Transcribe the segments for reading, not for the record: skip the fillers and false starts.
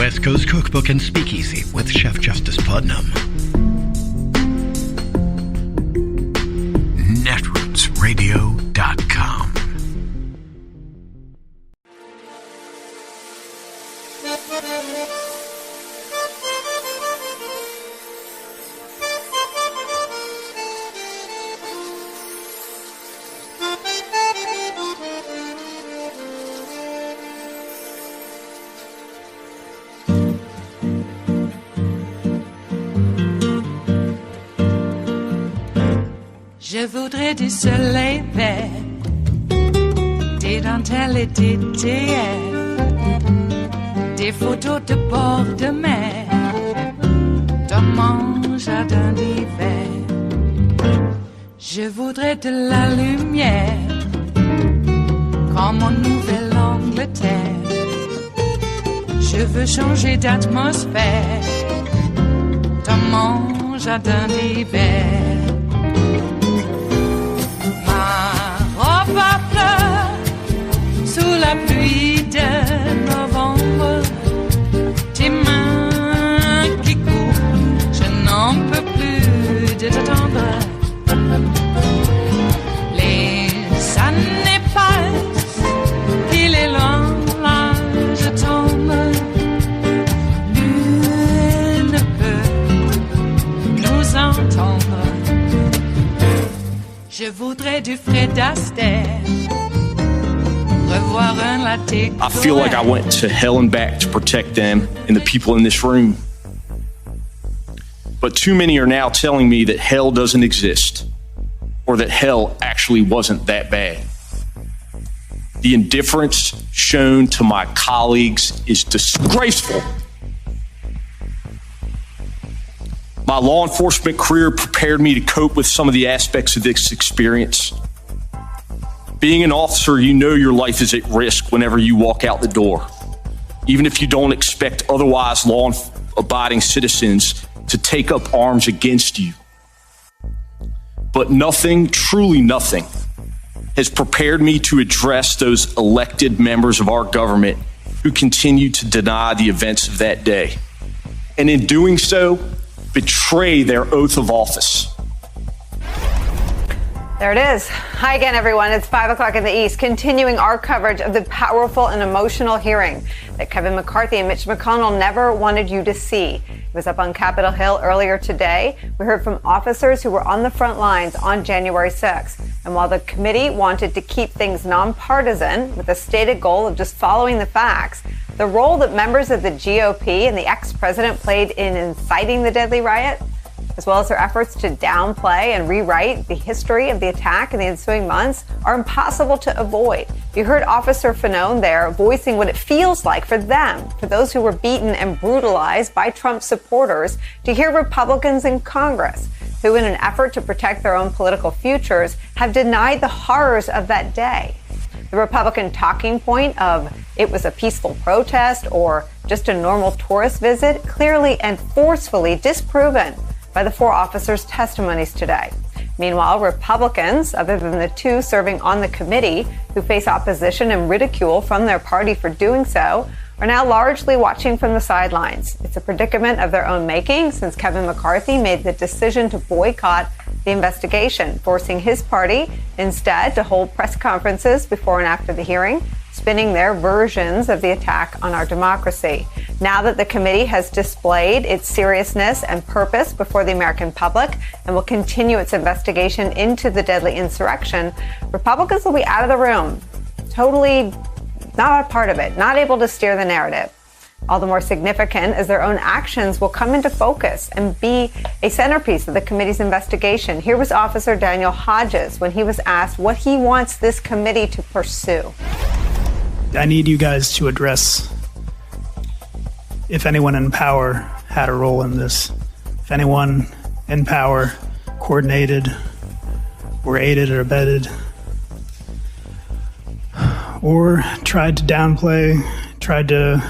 West Coast Cookbook and Speakeasy with Chef Justice Putnam. Netrootsradio.com. Je voudrais du soleil vert, des dentelles et des théières, des photos de bord de mer, dans mon jardin d'hiver. Je voudrais de la lumière, comme en Nouvelle-Angleterre. Je veux changer d'atmosphère, dans mon jardin d'hiver. Ma fleur sous la pluie de novembre, tes mains qui courent, je n'en peux plus de t'attendre. Les années passent, il est loin, là je tombe. Nul ne peut nous entendre. Je voudrais du Fred Astaire, revoir un latte. I feel like I went to hell and back to protect them and the people in this room. But too many are now telling me that hell doesn't exist, or that hell actually wasn't that bad. The indifference shown to my colleagues is disgraceful. My law enforcement career prepared me to cope with some of the aspects of this experience. Being an officer, you know your life is at risk whenever you walk out the door, even if you don't expect otherwise law-abiding citizens to take up arms against you. But nothing, truly nothing, has prepared me to address those elected members of our government who continue to deny the events of that day, and in doing so, betray their oath of office. There it is. Hi again, everyone. It's 5 o'clock in the East, continuing our coverage of the powerful and emotional hearing that Kevin McCarthy and Mitch McConnell never wanted you to see. It was up on Capitol Hill earlier today. We heard from officers who were on the front lines on January 6th. And while the committee wanted to keep things nonpartisan with a stated goal of just following the facts, the role that members of the GOP and the ex-president played in inciting the deadly riot, as well as their efforts to downplay and rewrite the history of the attack in the ensuing months, are impossible to avoid. You heard Officer Fanone there voicing what it feels like for them, for those who were beaten and brutalized by Trump supporters, to hear Republicans in Congress who, in an effort to protect their own political futures, have denied the horrors of that day. The Republican talking point of it was a peaceful protest or just a normal tourist visit, clearly and forcefully disproven by the four officers' testimonies today. Meanwhile, Republicans, other than the two serving on the committee, who face opposition and ridicule from their party for doing so, are now largely watching from the sidelines. It's a predicament of their own making since Kevin McCarthy made the decision to boycott the investigation, forcing his party instead to hold press conferences before and after the hearing, spinning their versions of the attack on our democracy. Now that the committee has displayed its seriousness and purpose before the American public and will continue its investigation into the deadly insurrection, Republicans will be out of the room, totally not a part of it, not able to steer the narrative. All the more significant as their own actions will come into focus and be a centerpiece of the committee's investigation. Here was Officer Daniel Hodges when he was asked what he wants this committee to pursue. I need you guys to address if anyone in power had a role in this. If anyone in power coordinated or aided or abetted or tried to downplay, tried to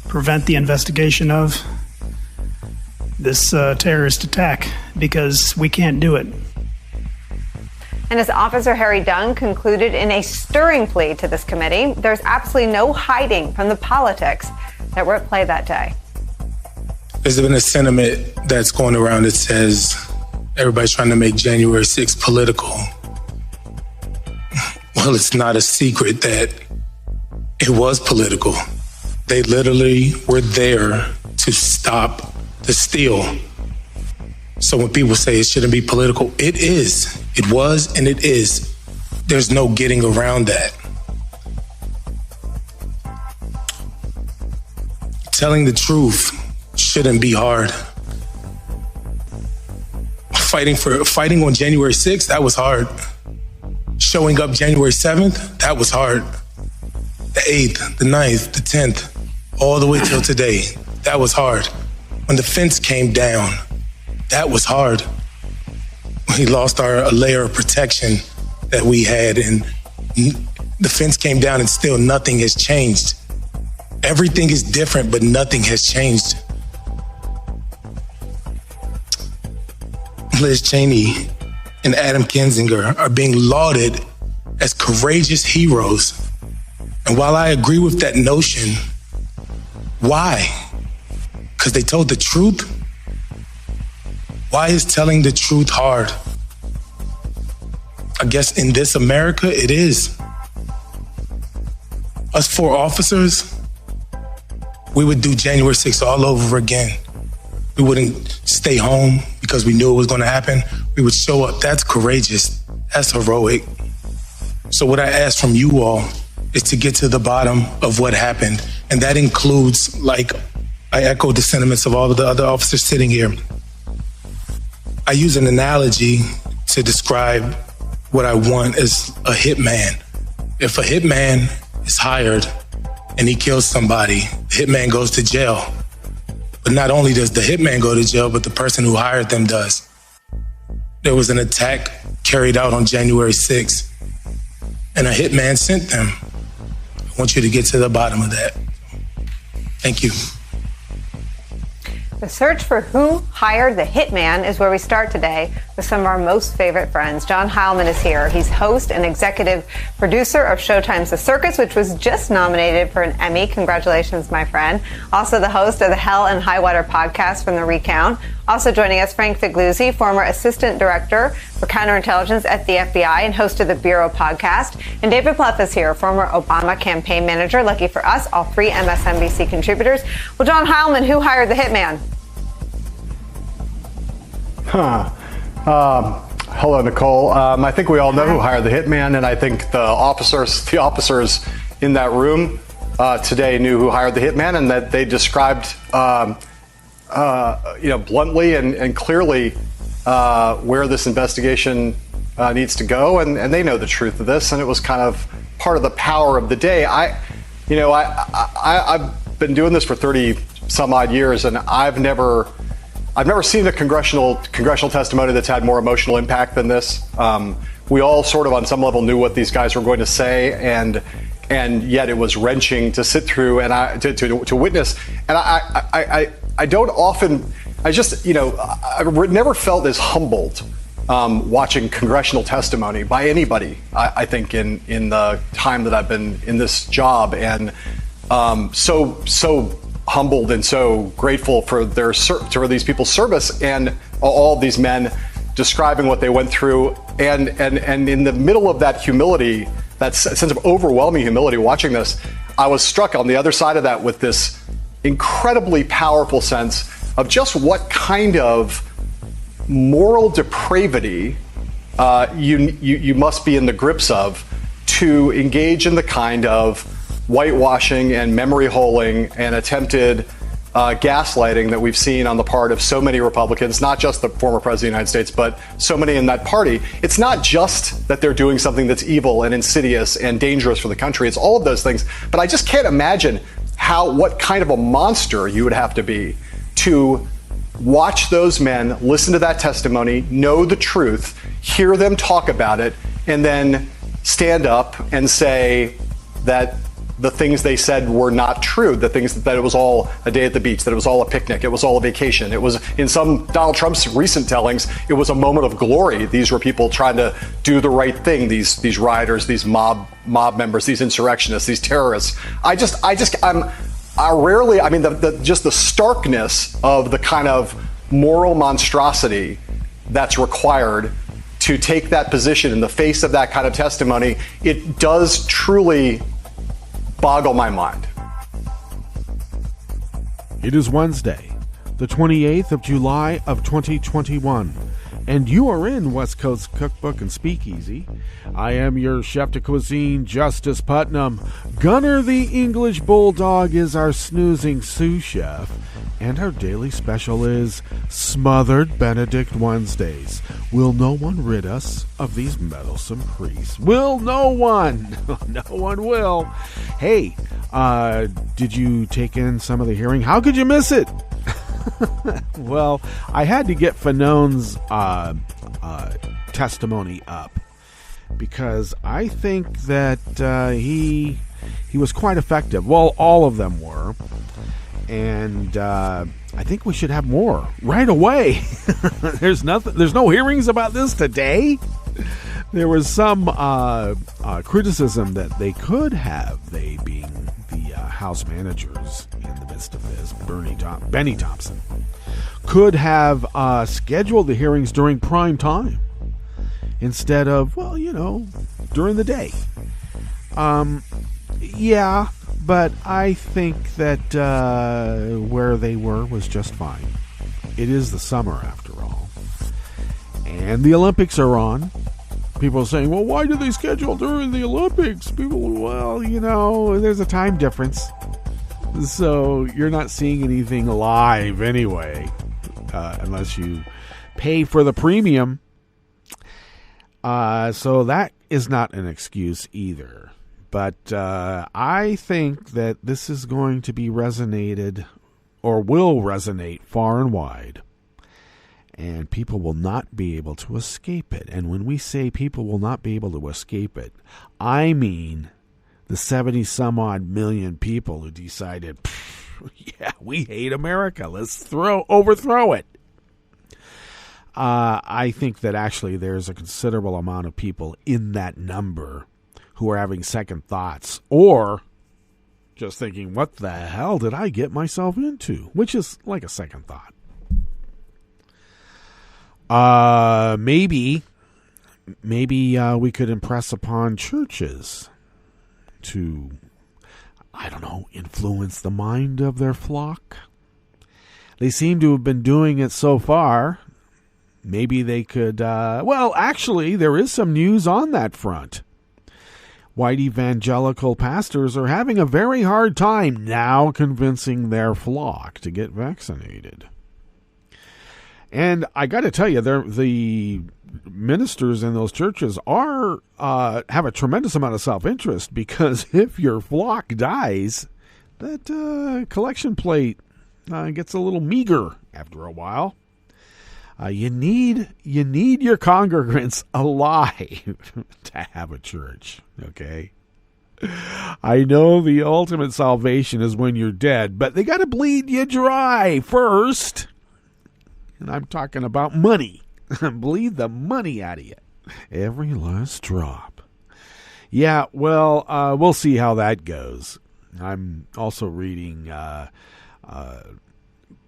prevent the investigation of this terrorist attack, because we can't do it. And as Officer Harry Dunn concluded in a stirring plea to this committee, there's absolutely no hiding from the politics that were at play that day. There's been a sentiment that's going around that says everybody's trying to make January 6th political. Well, it's not a secret that it was political. They literally were there to stop the steal. So when people say it shouldn't be political, it is. It was and it is. There's no getting around that. Telling the truth shouldn't be hard. Fighting on January 6th, that was hard. Showing up January 7th, that was hard. The 8th, the 9th, the 10th, all the way till today, that was hard. When the fence came down, that was hard. We lost a layer of protection that we had, and the fence came down and still nothing has changed. Everything is different, but nothing has changed. Liz Cheney and Adam Kinzinger are being lauded as courageous heroes. And while I agree with that notion, why? Because they told the truth? Why is telling the truth hard? I guess in this America, it is. Us 4 officers, we would do January 6th all over again. We wouldn't stay home because we knew it was going to happen. We would show up. That's courageous. That's heroic. So what I ask from you all is to get to the bottom of what happened. And that includes, like, I echo the sentiments of all of the other officers sitting here. I use an analogy to describe what I want as a hitman. If a hitman is hired and he kills somebody, the hitman goes to jail. But not only does the hitman go to jail, but the person who hired them does. There was an attack carried out on January 6th, and a hitman sent them. I want you to get to the bottom of that. Thank you. The search for who hired the hitman is where we start today with some of our most favorite friends. John Heilman is here. He's host and executive producer of Showtime's The Circus, which was just nominated for an Emmy. Congratulations, my friend. Also the host of the Hell and High Water podcast from The Recount. Also joining us, Frank Figluzzi, former assistant director for counterintelligence at the FBI and host of the Bureau podcast. And David Plouffe is here, former Obama campaign manager. Lucky for us, all 3 MSNBC contributors. Well, John Heilman, who hired the hitman? Hello, Nicole. I think we all know who hired the hitman, and I think the officers in that room today knew who hired the hitman, and that they described, bluntly and clearly where this investigation needs to go, and they know the truth of this, and it was kind of part of the power of the day. I've been doing this for 30 some odd years, and I've never seen a congressional testimony that's had more emotional impact than this. We all sort of on some level knew what these guys were going to say, and yet it was wrenching to sit through and to witness. And I don't often, I've never felt as humbled watching congressional testimony by anybody, I think, in the time that I've been in this job, and so humbled and so grateful for these people's service, and all of these men describing what they went through, and in the middle of that humility, that sense of overwhelming humility watching this, I was struck on the other side of that with this incredibly powerful sense of just what kind of moral depravity you must be in the grips of to engage in the kind of whitewashing and memory holing and attempted gaslighting that we've seen on the part of so many Republicans, not just the former president of the United States, but so many in that party. It's not just that they're doing something that's evil and insidious and dangerous for the country. It's all of those things. But I just can't imagine what kind of a monster you would have to be to watch those men, listen to that testimony, know the truth, hear them talk about it, and then stand up and say that the things they said were not true, the things that it was all a day at the beach, that it was all a picnic, it was all a vacation. It was, in some Donald Trump's recent tellings, it was a moment of glory. These were people trying to do the right thing, these rioters, these mob members, these insurrectionists, these terrorists. rarely, I mean, just the starkness of the kind of moral monstrosity that's required to take that position in the face of that kind of testimony, it does truly boggle my mind. It is Wednesday, the 28th of July of 2021, and you are in West Coast Cookbook and Speakeasy. I am your chef de cuisine, Justice Putnam. Gunner the English Bulldog is our snoozing sous chef, and our daily special is Smothered Benedict Wednesdays. Will no one rid us of these meddlesome priests? Will no one? No one will. Hey, did you take in some of the hearing? How could you miss it? Well, I had to get Fanone's testimony up because I think that he was quite effective. Well, all of them were. And I think we should have more right away. There's no hearings about this today. There was some criticism that they could have, they being the House managers in the midst of this, Benny Thompson, could have scheduled the hearings during prime time instead of, well, during the day. Yeah. But I think that where they were was just fine. It is the summer, after all. And the Olympics are on. People are saying, well, why do they schedule during the Olympics? People, well, there's a time difference. So you're not seeing anything live anyway, unless you pay for the premium. So that is not an excuse either. But I think that this is going to be resonated or will resonate far and wide. And people will not be able to escape it. And when we say people will not be able to escape it, I mean the 70 some odd million people who decided, yeah, we hate America. Let's overthrow it. I think that actually there's a considerable amount of people in that number who are having second thoughts or just thinking, what the hell did I get myself into? Which is like a second thought. Maybe we could impress upon churches to, I don't know, influence the mind of their flock. They seem to have been doing it so far. Maybe they could, well, actually, there is some news on that front. White evangelical pastors are having a very hard time now convincing their flock to get vaccinated. And I got to tell you, the ministers in those churches have a tremendous amount of self-interest, because if your flock dies, that collection plate gets a little meager after a while. You need your congregants alive to have a church, okay? I know the ultimate salvation is when you're dead, but they got to bleed you dry first. And I'm talking about money. Bleed the money out of you. Every last drop. Yeah, well, we'll see how that goes. I'm also reading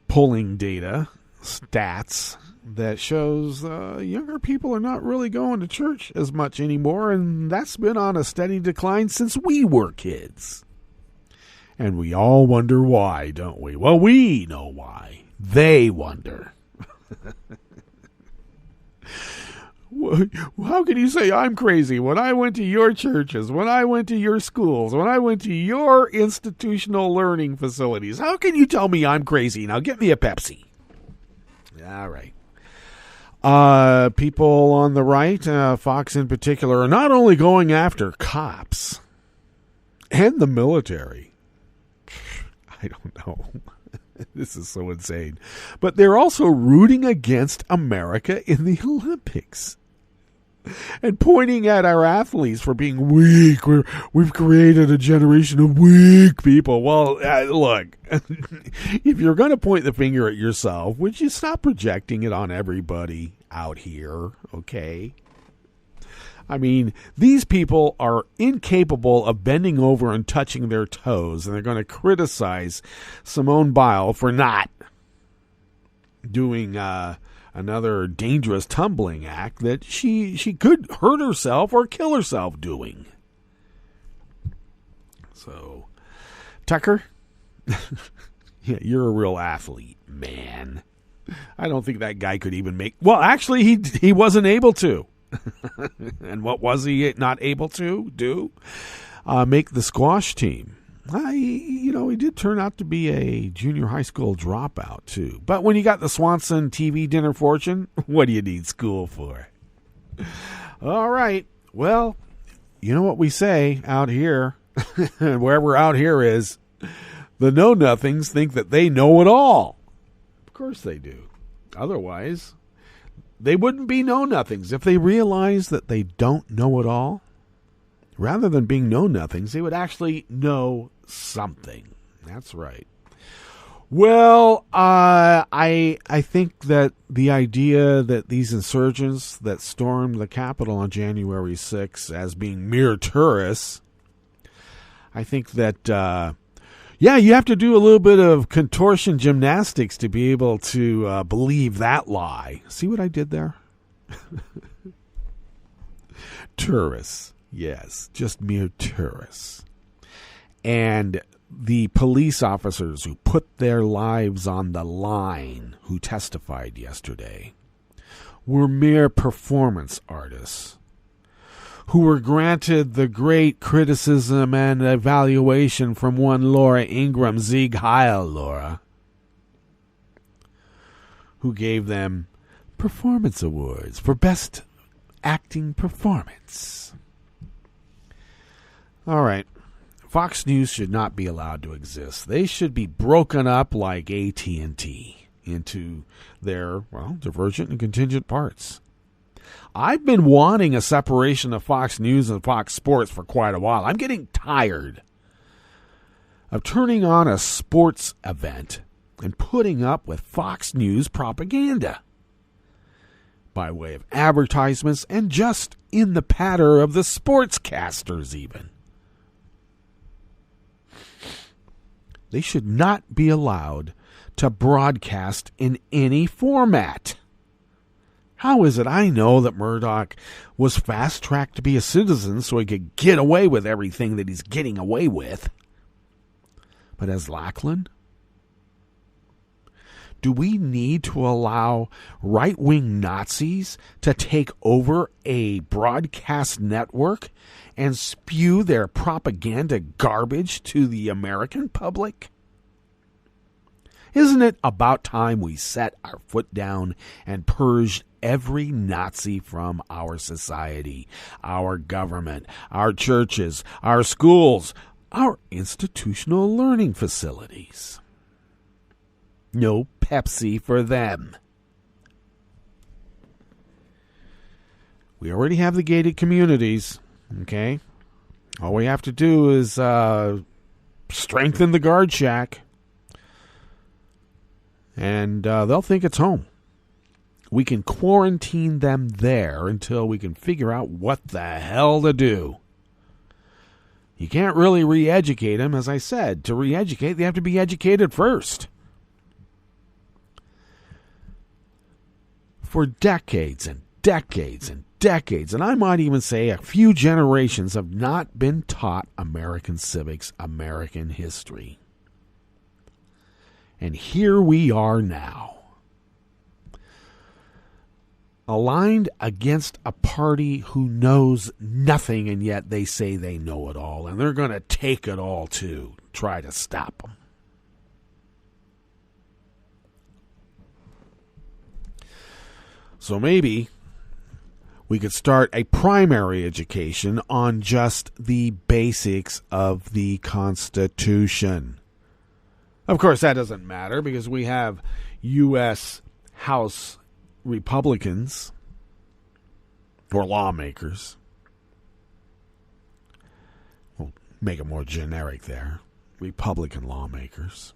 polling data, stats, that shows younger people are not really going to church as much anymore, and that's been on a steady decline since we were kids. And we all wonder why, don't we? Well, we know why. They wonder. How can you say I'm crazy when I went to your churches, when I went to your schools, when I went to your institutional learning facilities? How can you tell me I'm crazy? Now get me a Pepsi. All right. People on the right, Fox in particular, are not only going after cops and the military. I don't know. This is so insane. But they're also rooting against America in the Olympics and pointing at our athletes for being weak. We've created a generation of weak people. Well, look, if you're going to point the finger at yourself, would you stop projecting it on everybody out here, okay? I mean, these people are incapable of bending over and touching their toes, and they're going to criticize Simone Biles for not doing another dangerous tumbling act that she could hurt herself or kill herself doing. So, Tucker, yeah, you're a real athlete, man. I don't think that guy could even make... Well, actually, he wasn't able to. And what was he not able to do? Make the squash team. He did turn out to be a junior high school dropout, too. But when you got the Swanson TV dinner fortune, what do you need school for? All right. Well, you know what we say out here, wherever out here is, the know-nothings think that they know it all. Of course they do. Otherwise, they wouldn't be know-nothings. If they realize that they don't know it all, rather than being know-nothings, they would actually know something. That's right. Well, I think that the idea that these insurgents that stormed the Capitol on January 6th as being mere tourists, I think that, you have to do a little bit of contortion gymnastics to be able to believe that lie. See what I did there? Tourists. Yes, just mere tourists. And the police officers who put their lives on the line, who testified yesterday, were mere performance artists who were granted the great criticism and evaluation from one Laura Ingraham, Sieg Heil, Laura, who gave them performance awards for best acting performance. All right. Fox News should not be allowed to exist. They should be broken up like AT&T into their, divergent and contingent parts. I've been wanting a separation of Fox News and Fox Sports for quite a while. I'm getting tired of turning on a sports event and putting up with Fox News propaganda by way of advertisements and just in the patter of the sportscasters even. They should not be allowed to broadcast in any format. How is it I know that Murdoch was fast-tracked to be a citizen so he could get away with everything that he's getting away with? But as Lackland, do we need to allow right-wing Nazis to take over a broadcast network and spew their propaganda garbage to the American public? Isn't it about time we set our foot down and purged every Nazi from our society, our government, our churches, our schools, our institutional learning facilities? No Pepsi for them. We already have the gated communities, okay? All we have to do is strengthen the guard shack, and they'll think it's home. We can quarantine them there until we can figure out what the hell to do. You can't really re-educate them, as I said. To re-educate, they have to be educated first. For decades and decades and decades, and I might even say a few generations, have not been taught American civics, American history. And here we are now, aligned against a party who knows nothing, and yet they say they know it all, and they're going to take it all to try to stop them. So maybe we could start a primary education on just the basics of the Constitution. Of course, that doesn't matter because we have U.S. House Republicans or lawmakers. We'll make it more generic there. Republican lawmakers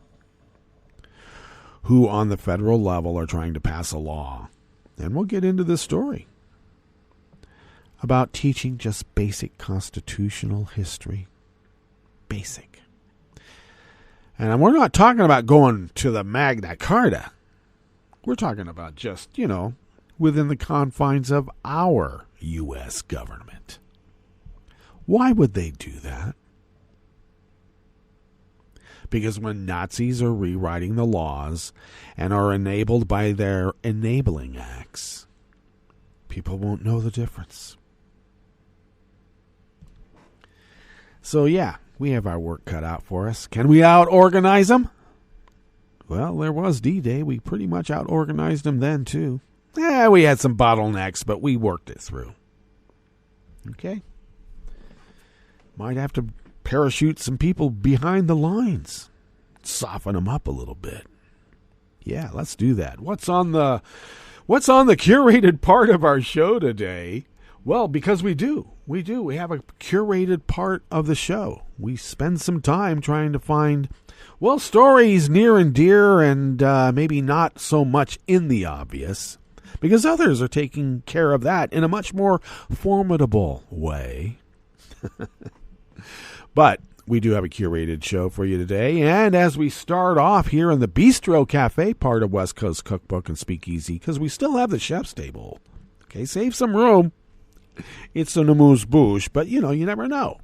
who on the federal level are trying to pass a law. And we'll get into this story about teaching just basic constitutional history. Basic. And we're not talking about going to the Magna Carta. We're talking about just, within the confines of our U.S. government. Why would they do that? Because when Nazis are rewriting the laws and are enabled by their enabling acts, people won't know the difference. So yeah, we have our work cut out for us. Can we out-organize them? Well, there was D-Day. We pretty much out-organized them then, too. We had some bottlenecks, but we worked it through. Okay? Might have to parachute some people behind the lines. Soften them up a little bit. Yeah, let's do that. What's on the curated part of our show today? Well, because we do. We have a curated part of the show. We spend some time trying to find, stories near and dear and maybe not so much in the obvious, because others are taking care of that in a much more formidable way. But we do have a curated show for you today, and as we start off here in the Bistro Cafe part of West Coast Cookbook and Speakeasy, because we still have the chef's table. Okay, save some room. It's an amuse-bouche, but you never know.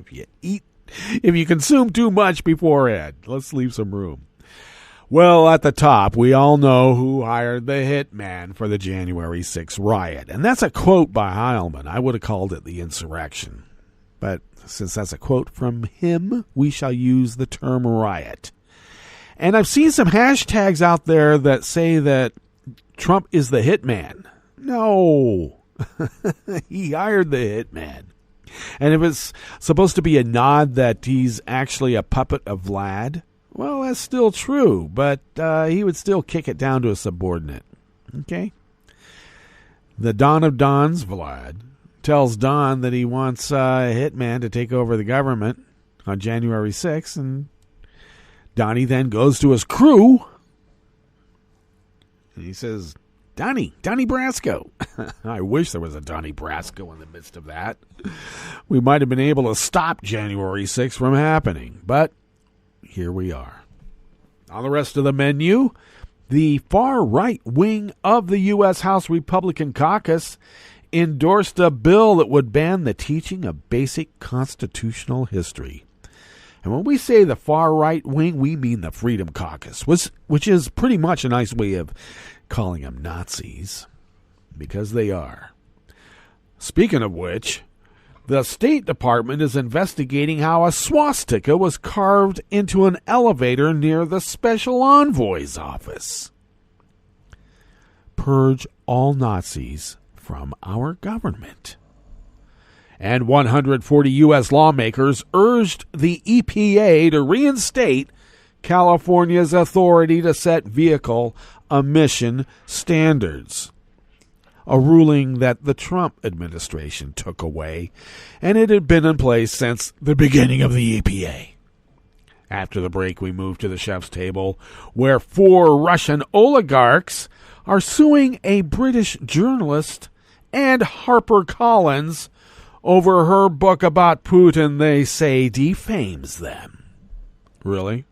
If you consume too much beforehand, let's leave some room. Well, at the top, we all know who hired the hitman for the January 6th riot. And that's a quote by Heilman. I would have called it the insurrection. But since that's a quote from him, we shall use the term riot. And I've seen some hashtags out there that say that Trump is the hitman. No. He hired the hitman. And if it's supposed to be a nod that he's actually a puppet of Vlad, well, that's still true, but he would still kick it down to a subordinate. Okay? The Don of Dons, Vlad, tells Don that he wants a hitman to take over the government on January 6th, and Donnie then goes to his crew, and he says, Donnie Brasco. I wish there was a Donnie Brasco in the midst of that. We might have been able to stop January 6th from happening, but here we are. On the rest of the menu, the far right wing of the U.S. House Republican caucus endorsed a bill that would ban the teaching of basic constitutional history. And when we say the far right wing, we mean the Freedom Caucus, which is pretty much a nice way of calling them Nazis, because they are. Speaking of which, the State Department is investigating how a swastika was carved into an elevator near the Special Envoy's office. Purge all Nazis from our government. And 140 U.S. lawmakers urged the EPA to reinstate California's authority to set vehicle emission standards, a ruling that the Trump administration took away, and it had been in place since the beginning of the EPA. After the break, we move to the chef's table, where 4 Russian oligarchs are suing a British journalist and HarperCollins over her book about Putin they say defames them. Really?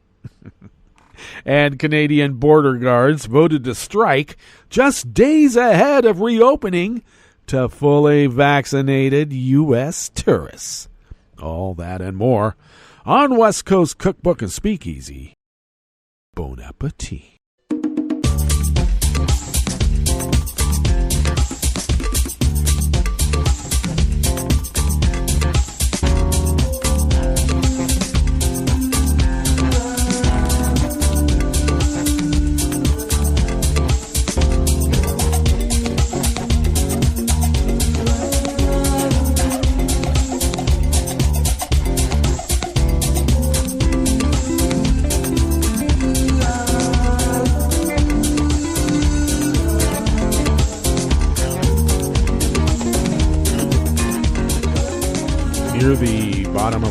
And Canadian border guards voted to strike just days ahead of reopening to fully vaccinated U.S. tourists. All that and more on West Coast Cookbook and Speakeasy. Bon appetit.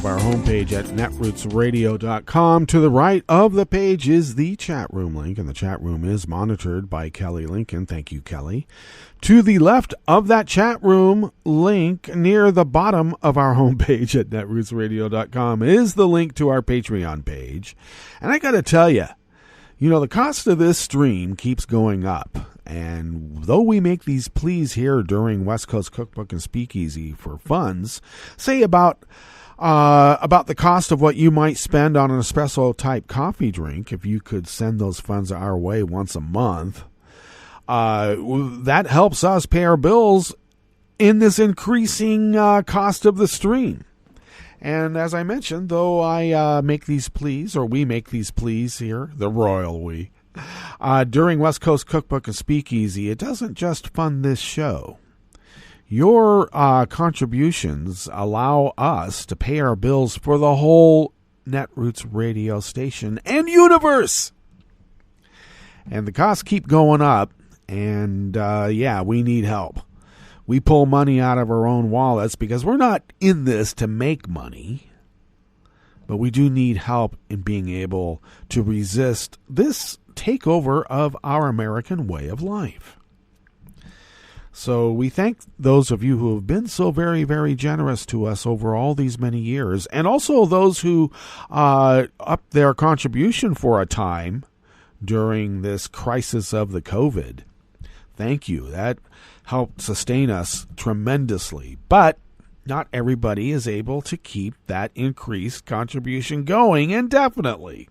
of our homepage at netrootsradio.com. To the right of the page is the chat room link, and the chat room is monitored by Kelly Lincoln. Thank you, Kelly. To the left of that chat room link, near the bottom of our homepage at netrootsradio.com, is the link to our Patreon page. And I got to tell you, the cost of this stream keeps going up. And though we make these pleas here during West Coast Cookbook and Speakeasy for funds, say about the cost of what you might spend on an espresso type coffee drink, if you could send those funds our way once a month, that helps us pay our bills in this increasing cost of the stream. And as I mentioned, though I make these pleas, or we make these pleas here, the royal we, during West Coast Cookbook and Speakeasy, it doesn't just fund this show. Your contributions allow us to pay our bills for the whole Netroots radio station and universe. And the costs keep going up, and we need help. We pull money out of our own wallets because we're not in this to make money, but we do need help in being able to resist this takeover of our American way of life. So we thank those of you who have been so very, very generous to us over all these many years, and also those who upped their contribution for a time during this crisis of the COVID. Thank you. That helped sustain us tremendously. But not everybody is able to keep that increased contribution going indefinitely.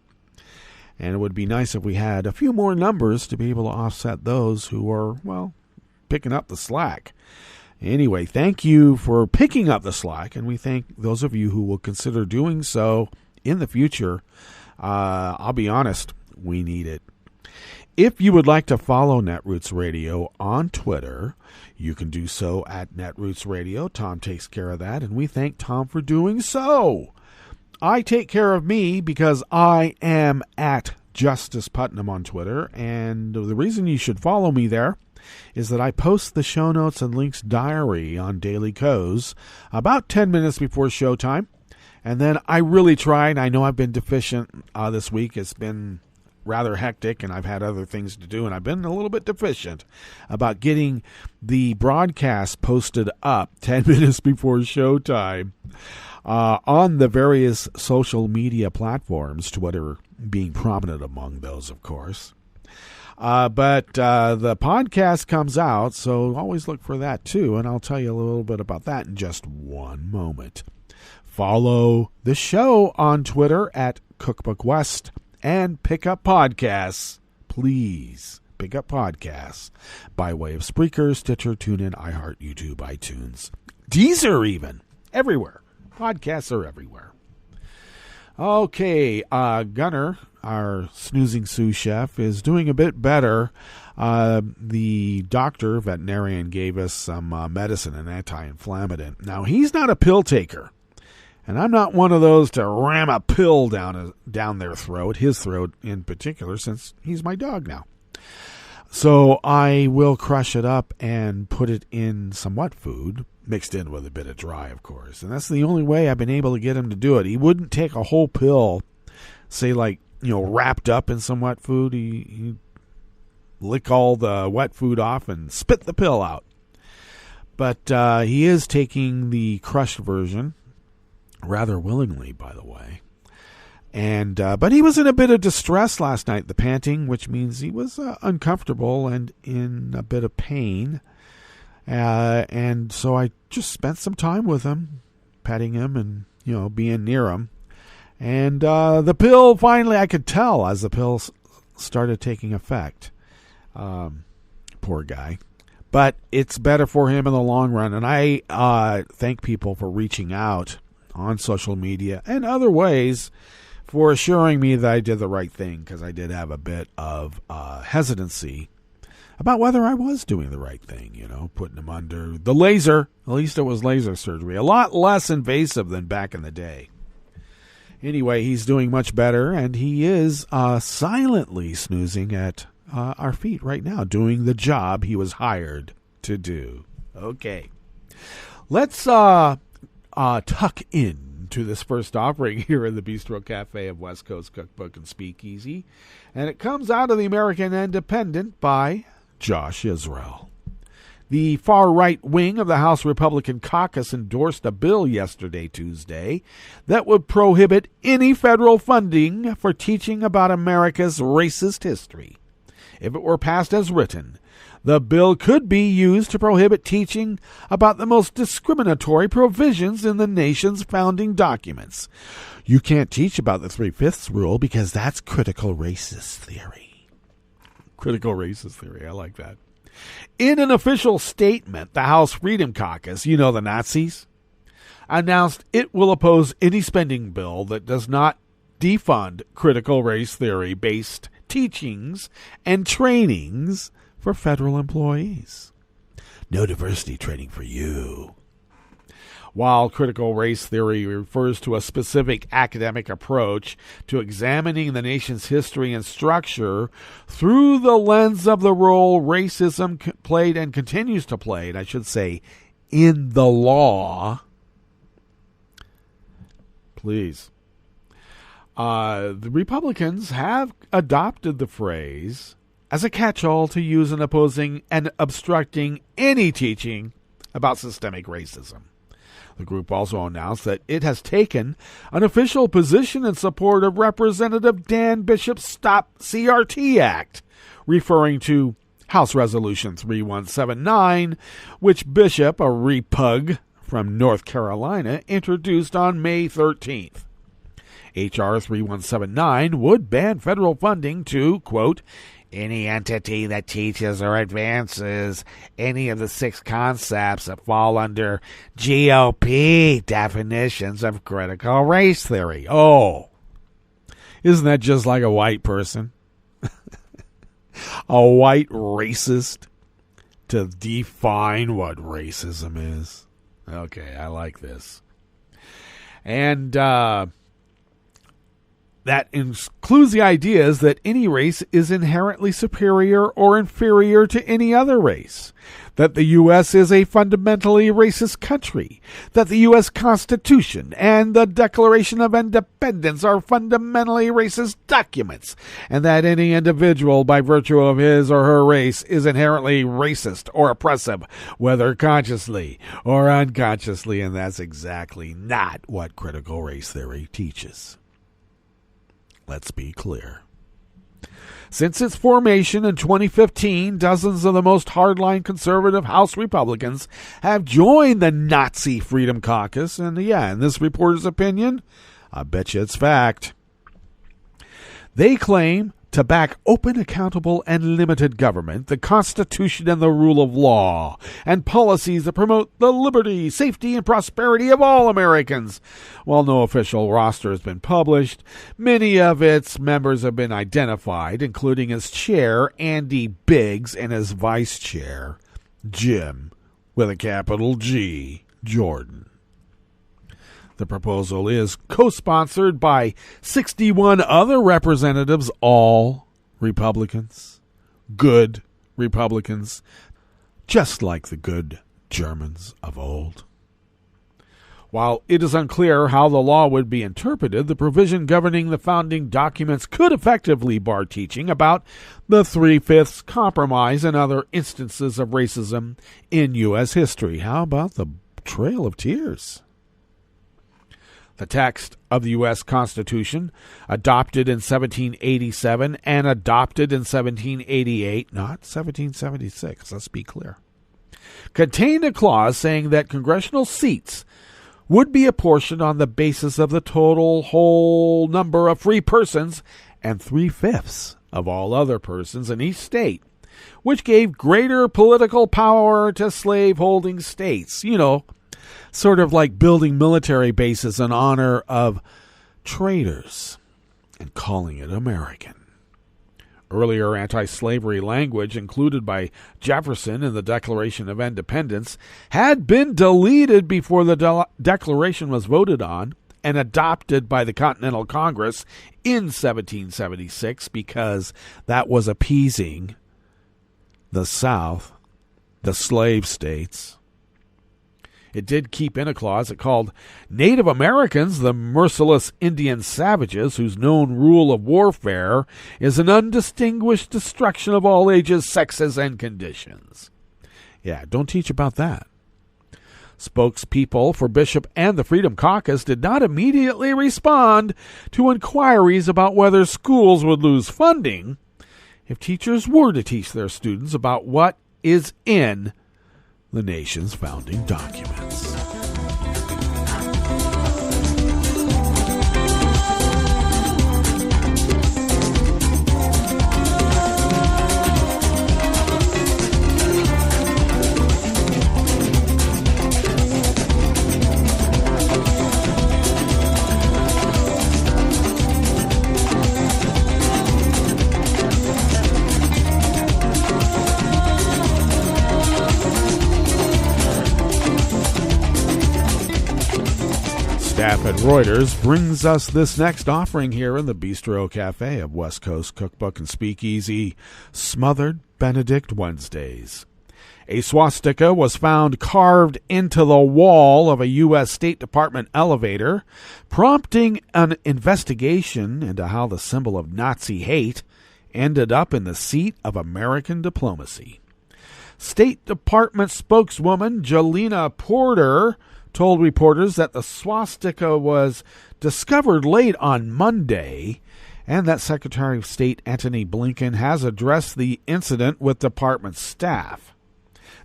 And it would be nice if we had a few more numbers to be able to offset those who are, picking up the slack. Anyway, thank you for picking up the slack, and we thank those of you who will consider doing so in the future. I'll be honest, we need it. If you would like to follow Netroots Radio on Twitter, you can do so at Netroots Radio. Tom takes care of that, and we thank Tom for doing so. I take care of me because I am at Justice Putnam on Twitter, and the reason you should follow me there is that I post the show notes and links diary on Daily Co's about 10 minutes before showtime, and then I really tried. I know I've been deficient this week. It's been rather hectic, and I've had other things to do, and I've been a little bit deficient about getting the broadcast posted up 10 minutes before showtime on the various social media platforms, Twitter being prominent among those, of course. But the podcast comes out, so always look for that too, and I'll tell you a little bit about that in just one moment. Follow the show on Twitter at Cookbook West and pick up podcasts. Please pick up podcasts by way of Spreaker, Stitcher, TuneIn, iHeart, YouTube, iTunes, Deezer even. Everywhere. Podcasts are everywhere. Okay, Gunnar, our snoozing sous chef, is doing a bit better. The veterinarian, gave us some medicine, an anti-inflammatory. Now, he's not a pill taker, and I'm not one of those to ram a pill down their throat, his throat in particular, since he's my dog now. So I will crush it up and put it in some wet food, mixed in with a bit of dry, of course. And that's the only way I've been able to get him to do it. He wouldn't take a whole pill, say wrapped up in some wet food. He'd lick all the wet food off and spit the pill out. But he is taking the crushed version, rather willingly, by the way. And but he was in a bit of distress last night, the panting, which means he was uncomfortable and in a bit of pain. And so I just spent some time with him, petting him and, being near him. And the pill, finally, I could tell as the pill started taking effect. Poor guy. But it's better for him in the long run. And I thank people for reaching out on social media and other ways for assuring me that I did the right thing, because I did have a bit of hesitancy about whether I was doing the right thing, putting him under the laser. At least it was laser surgery. A lot less invasive than back in the day. Anyway, he's doing much better, and he is silently snoozing at our feet right now, doing the job he was hired to do. Okay. Let's tuck in to this first offering here in the Bistro Cafe of West Coast Cookbook and Speakeasy, and it comes out of the American Independent by Josh Israel. The far-right wing of the House Republican caucus endorsed a bill yesterday, Tuesday, that would prohibit any federal funding for teaching about America's racist history. If it were passed as written, the bill could be used to prohibit teaching about the most discriminatory provisions in the nation's founding documents. You can't teach about the 3/5 rule because that's critical racist theory. Critical racist theory, I like that. In an official statement, the House Freedom Caucus, you know, the Nazis, announced it will oppose any spending bill that does not defund critical race theory-based teachings and trainings for federal employees. No diversity training for you. While critical race theory refers to a specific academic approach to examining the nation's history and structure through the lens of the role racism played and continues to play, and I should say, in the law, please. The Republicans have adopted the phrase as a catch-all to use in opposing and obstructing any teaching about systemic racism. The group also announced that it has taken an official position in support of Representative Dan Bishop's Stop CRT Act, referring to House Resolution 3179, which Bishop, a repug from North Carolina, introduced on May 13th. H.R. 3179 would ban federal funding to, quote, any entity that teaches or advances any of the 6 concepts that fall under GOP definitions of critical race theory. Oh, isn't that just like a white person? A white racist to define what racism is. Okay, I like this. And, that includes the ideas that any race is inherently superior or inferior to any other race, that the U.S. is a fundamentally racist country, that the U.S. Constitution and the Declaration of Independence are fundamentally racist documents, and that any individual, by virtue of his or her race, is inherently racist or oppressive, whether consciously or unconsciously, and that's exactly not what critical race theory teaches. Let's be clear. Since its formation in 2015, dozens of the most hardline conservative House Republicans have joined the Nazi Freedom Caucus, and in this reporter's opinion, I bet you it's fact. They claim to back open, accountable, and limited government, the Constitution and the rule of law, and policies that promote the liberty, safety, and prosperity of all Americans. While no official roster has been published, many of its members have been identified, including its chair, Andy Biggs, and his vice chair, Jim, with a capital G, Jordan. The proposal is co-sponsored by 61 other representatives, all Republicans, good Republicans, just like the good Germans of old. While it is unclear how the law would be interpreted, the provision governing the founding documents could effectively bar teaching about the 3/5 compromise and other instances of racism in U.S. history. How about the Trail of Tears? The text of the U.S. Constitution, adopted in 1787 and adopted in 1788, not 1776, let's be clear, contained a clause saying that congressional seats would be apportioned on the basis of the total whole number of free persons and 3/5 of all other persons in each state, which gave greater political power to slave-holding states. You know, sort of like building military bases in honor of traitors and calling it American. Earlier anti-slavery language included by Jefferson in the Declaration of Independence had been deleted before the Declaration was voted on and adopted by the Continental Congress in 1776 because that was appeasing the South, the slave states. It did keep in a clause. It called Native Americans the merciless Indian savages whose known rule of warfare is an undistinguished destruction of all ages, sexes, and conditions. Yeah, don't teach about that. Spokespeople for Bishop and the Freedom Caucus did not immediately respond to inquiries about whether schools would lose funding if teachers were to teach their students about what is in the nation's founding documents. Staff at Reuters brings us this next offering here in the Bistro Cafe of West Coast Cookbook and Speakeasy, Smothered Benedict Wednesdays. A swastika was found carved into the wall of a U.S. State Department elevator, prompting an investigation into how the symbol of Nazi hate ended up in the seat of American diplomacy. State Department spokeswoman Jelena Porter told reporters that the swastika was discovered late on Monday and that Secretary of State Antony Blinken has addressed the incident with department staff.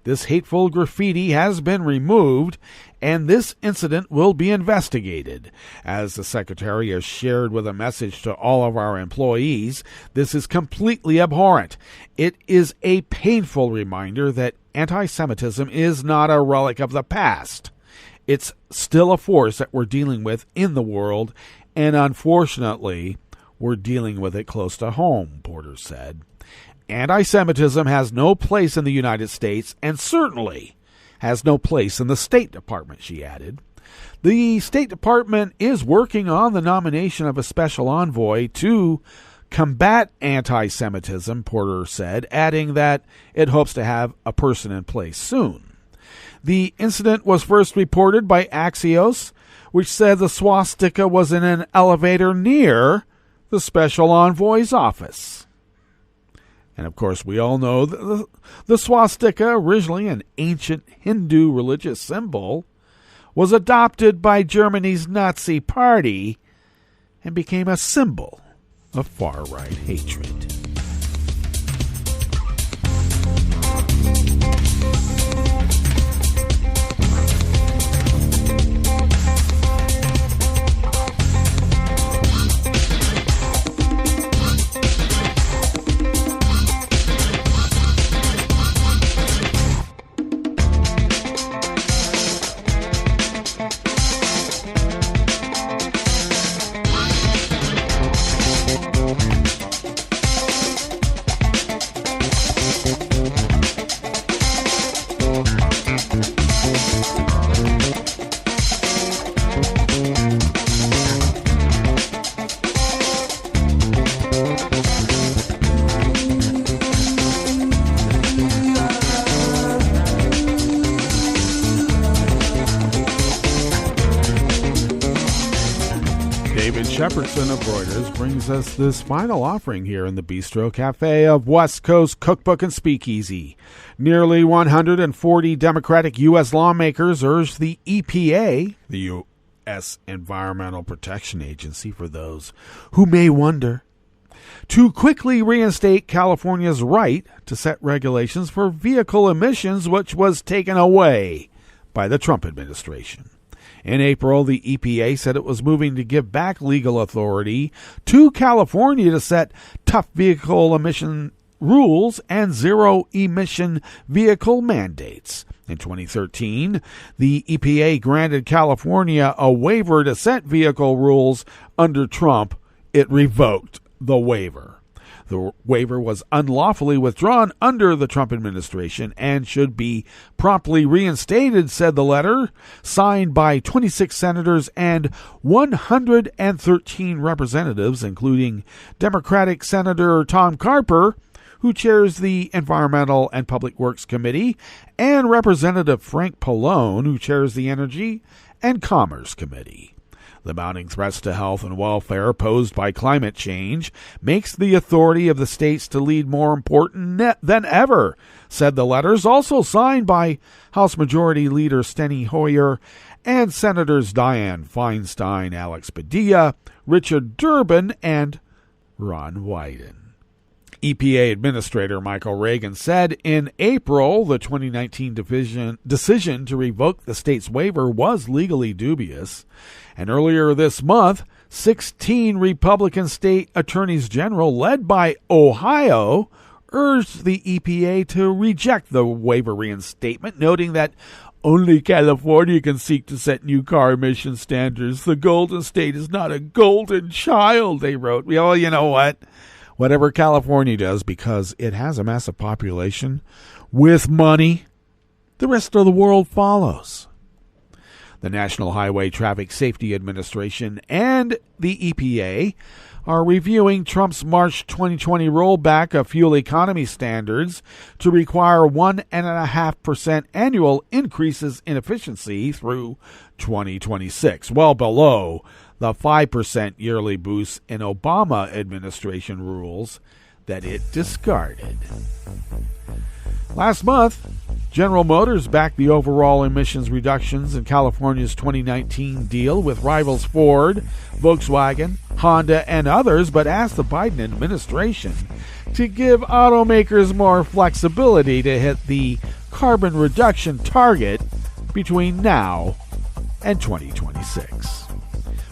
This hateful graffiti has been removed, and this incident will be investigated. As the Secretary has shared with a message to all of our employees, this is completely abhorrent. It is a painful reminder that anti-Semitism is not a relic of the past. It's still a force that we're dealing with in the world, and unfortunately, we're dealing with it close to home, Porter said. Anti-Semitism has no place in the United States, and certainly has no place in the State Department, she added. The State Department is working on the nomination of a special envoy to combat anti-Semitism, Porter said, adding that it hopes to have a person in place soon. The incident was first reported by Axios, which said the swastika was in an elevator near the special envoy's office. And of course, we all know that the swastika, originally an ancient Hindu religious symbol, was adopted by Germany's Nazi Party and became a symbol of far-right hatred. Shepardson of Reuters brings us this final offering here in the Bistro Cafe of West Coast Cookbook and Speakeasy. Nearly 140 Democratic U.S. lawmakers urged the EPA, the U.S. Environmental Protection Agency for those who may wonder, to quickly reinstate California's right to set regulations for vehicle emissions, which was taken away by the Trump administration. In April, the EPA said it was moving to give back legal authority to California to set tough vehicle emission rules and zero-emission vehicle mandates. In 2013, the EPA granted California a waiver to set vehicle rules. Under Trump, it revoked the waiver. The waiver was unlawfully withdrawn under the Trump administration and should be promptly reinstated, said the letter, signed by 26 senators and 113 representatives, including Democratic Senator Tom Carper, who chairs the Environmental and Public Works Committee, and Representative Frank Pallone, who chairs the Energy and Commerce Committee. The mounting threats to health and welfare posed by climate change makes the authority of the states to lead more important than ever, said the letters, also signed by House Majority Leader Steny Hoyer and Senators Dianne Feinstein, Alex Padilla, Richard Durbin, and Ron Wyden. EPA Administrator Michael Regan said in April the 2019 decision to revoke the state's waiver was legally dubious. And earlier this month, 16 Republican state attorneys general, led by Ohio, urged the EPA to reject the waiver reinstatement, noting that only California can seek to set new car emission standards. The Golden State is not a golden child, they wrote. Well, you know what? Whatever California does, because it has a massive population with money, the rest of the world follows. The National Highway Traffic Safety Administration and the EPA are reviewing Trump's March 2020 rollback of fuel economy standards to require 1.5% annual increases in efficiency through 2026, well below the 5% yearly boost in Obama administration rules that it discarded. Last month, General Motors backed the overall emissions reductions in California's 2019 deal with rivals Ford, Volkswagen, Honda, and others, but asked the Biden administration to give automakers more flexibility to hit the carbon reduction target between now and 2026.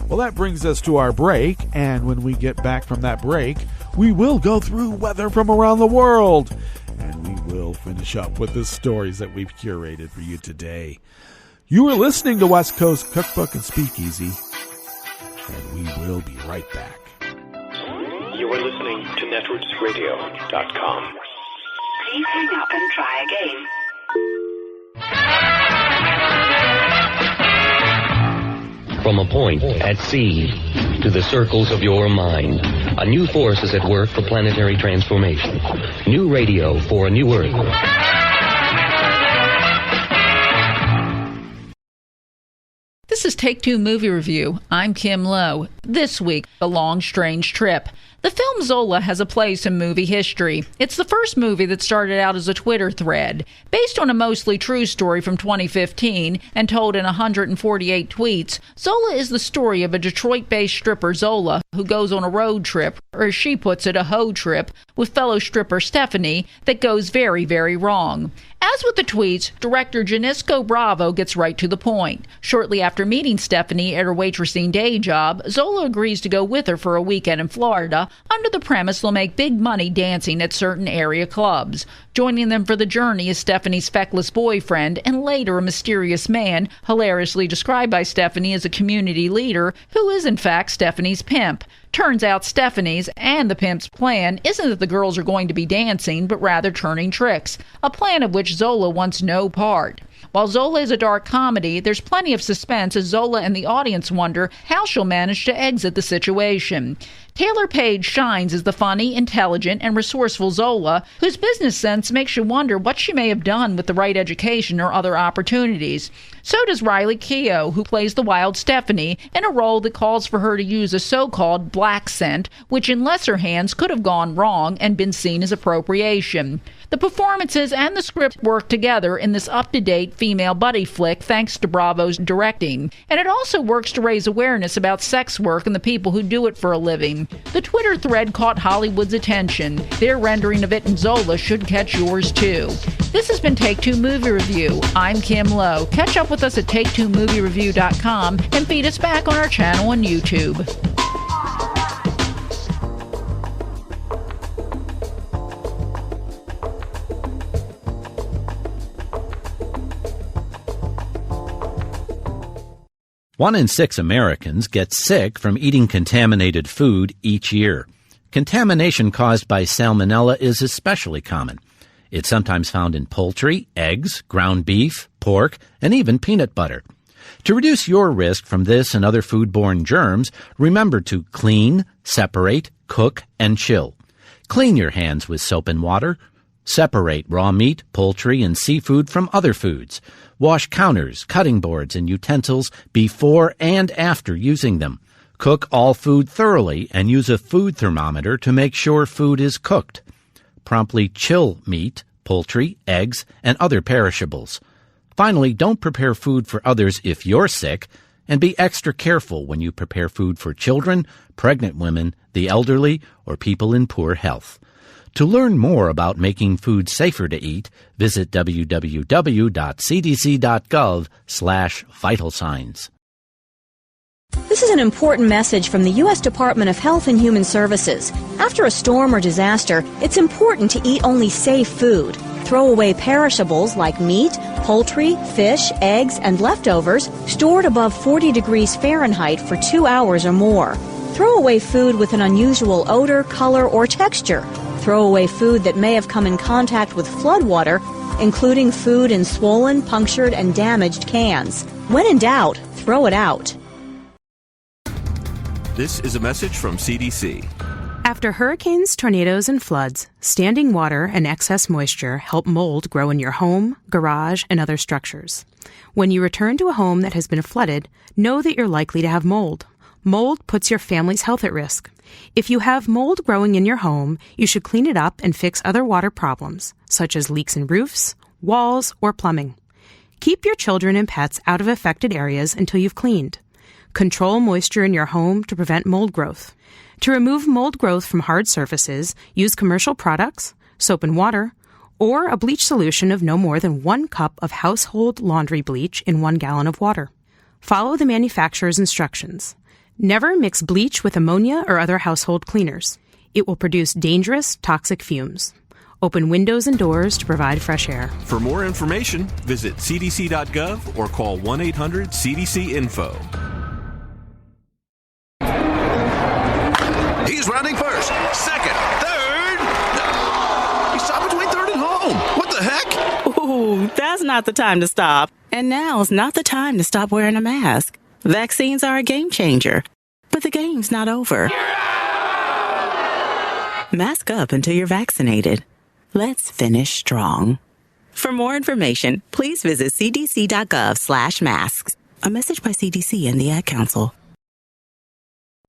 Well, that brings us to our break, and when we get back from that break, we will go through weather from around the world, and we will finish up with the stories that we've curated for you today. You are listening to West Coast Cookbook and Speakeasy, and we will be right back. You are listening to netrootsradio.com. Please hang up and try again. From a point at sea to the circles of your mind, a new force is at work for planetary transformation. New radio for a new Earth. This is Take Two Movie Review. I'm Kim Lowe. This week, A Long Strange Trip. The film Zola has a place in movie history. It's the first movie that started out as a Twitter thread. Based on a mostly true story from 2015 and told in 148 tweets, Zola is the story of a Detroit-based stripper, Zola, who goes on a road trip, or as she puts it, a hoe trip, with fellow stripper Stephanie that goes very, very wrong. As with the tweets, director Janisco Bravo gets right to the point. Shortly after meeting Stephanie at her waitressing day job, Zola agrees to go with her for a weekend in Florida under the premise they'll make big money dancing at certain area clubs. Joining them for the journey is Stephanie's feckless boyfriend and later a mysterious man, hilariously described by Stephanie as a community leader, who is in fact Stephanie's pimp. Turns out Stephanie's and the pimp's plan isn't that the girls are going to be dancing, but rather turning tricks, a plan of which Zola wants no part. While Zola is a dark comedy, there's plenty of suspense as Zola and the audience wonder how she'll manage to exit the situation. Taylor Page shines as the funny, intelligent, and resourceful Zola, whose business sense makes you wonder what she may have done with the right education or other opportunities. So does Riley Keough, who plays the wild Stephanie, in a role that calls for her to use a so-called black scent, which in lesser hands could have gone wrong and been seen as appropriation. The performances and the script work together in this up-to-date female buddy flick thanks to Bravo's directing, and it also works to raise awareness about sex work and the people who do it for a living. The Twitter thread caught Hollywood's attention. Their rendering of it in Zola should catch yours too. This has been Take Two Movie Review. I'm Kim Lowe. Catch up with us at TakeTwoMovieReview.com and feed us back on our channel on YouTube. One in 6 Americans get sick from eating contaminated food each year. Contamination caused by salmonella is especially common. It's sometimes found in poultry, eggs, ground beef, pork, and even peanut butter. To reduce your risk from this and other foodborne germs, remember to clean, separate, cook, and chill. Clean your hands with soap and water. Separate raw meat, poultry, and seafood from other foods. Wash counters, cutting boards, and utensils before and after using them. Cook all food thoroughly and use a food thermometer to make sure food is cooked. Promptly chill meat, poultry, eggs, and other perishables. Finally, don't prepare food for others if you're sick, and be extra careful when you prepare food for children, pregnant women, the elderly, or people in poor health. To learn more about making food safer to eat, visit www.cdc.gov/vital signs. This is an important message from the U.S. Department of Health and Human Services. After a storm or disaster, it's important to eat only safe food. Throw away perishables like meat, poultry, fish, eggs, and leftovers stored above 40 degrees Fahrenheit for 2 hours or more. Throw away food with an unusual odor, color, or texture. Throw away food that may have come in contact with flood water, including food in swollen, punctured, and damaged cans. When in doubt, throw it out. This is a message from CDC. After hurricanes, tornadoes, and floods, standing water and excess moisture help mold grow in your home, garage, and other structures. When you return to a home that has been flooded, know that you're likely to have mold. Mold puts your family's health at risk. If you have mold growing in your home, you should clean it up and fix other water problems, such as leaks in roofs, walls, or plumbing. Keep your children and pets out of affected areas until you've cleaned. Control moisture in your home to prevent mold growth. To remove mold growth from hard surfaces, use commercial products, soap and water, or a bleach solution of no more than 1 cup of household laundry bleach in 1 gallon of water. Follow the manufacturer's instructions. Never mix bleach with ammonia or other household cleaners. It will produce dangerous, toxic fumes. Open windows and doors to provide fresh air. For more information, visit cdc.gov or call 1-800-CDC-INFO. He's rounding first, second, third. No! He stopped between third and home. What the heck? Ooh, that's not the time to stop. And now's not the time to stop wearing a mask. Vaccines are a game changer. But the game's not over. Mask up until you're vaccinated. Let's finish strong. For more information, please visit cdc.gov/masks. A message by CDC and the Ad Council.